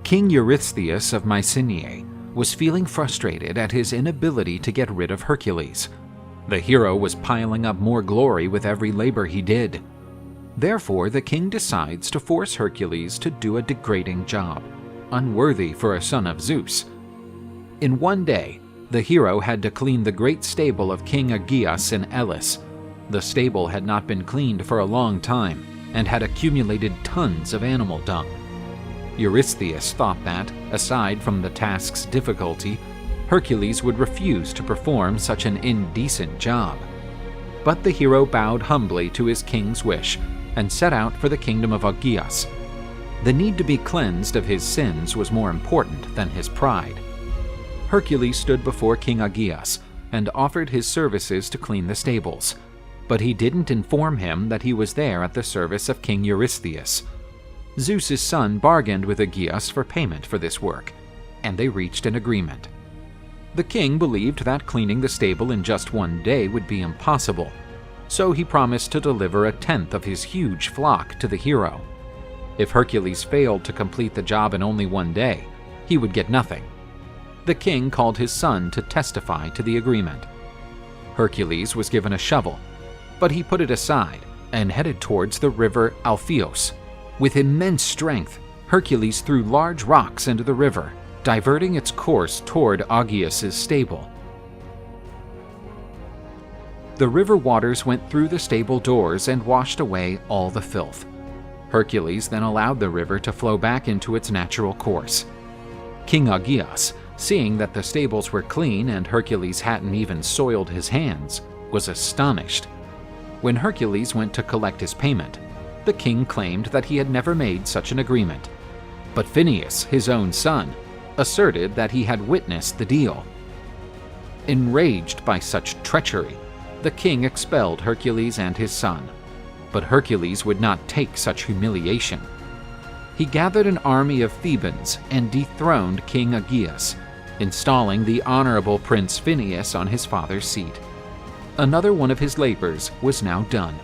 King Eurystheus of Mycenae was feeling frustrated at his inability to get rid of Hercules. The hero was piling up more glory with every labor he did. Therefore, the king decides to force Hercules to do a degrading job, unworthy for a son of Zeus. In one day, the hero had to clean the great stable of King Augean in Elis. The stable had not been cleaned for a long time and had accumulated tons of animal dung. Eurystheus thought that, aside from the task's difficulty, Hercules would refuse to perform such an indecent job. But the hero bowed humbly to his king's wish and set out for the kingdom of Augean. The need to be cleansed of his sins was more important than his pride. Hercules stood before King Augean and offered his services to clean the stables, but he didn't inform him that he was there at the service of King Eurystheus. Zeus's son bargained with Augean for payment for this work, and they reached an agreement. The king believed that cleaning the stable in just one day would be impossible, so he promised to deliver a tenth of his huge flock to the hero. If Hercules failed to complete the job in only one day, he would get nothing. The king called his son to testify to the agreement. Hercules was given a shovel, but he put it aside and headed towards the river Alpheus. With immense strength, Hercules threw large rocks into the river, diverting its course toward Augeas's stable. The river waters went through the stable doors and washed away all the filth. Hercules then allowed the river to flow back into its natural course. King Augean, seeing that the stables were clean and Hercules hadn't even soiled his hands, was astonished. When Hercules went to collect his payment, the king claimed that he had never made such an agreement. But Phineus, his own son, asserted that he had witnessed the deal. Enraged by such treachery, the king expelled Hercules and his son. But Hercules would not take such humiliation. He gathered an army of Thebans and dethroned King Augean, installing the honorable Prince Phineus on his father's seat. Another one of his labors was now done.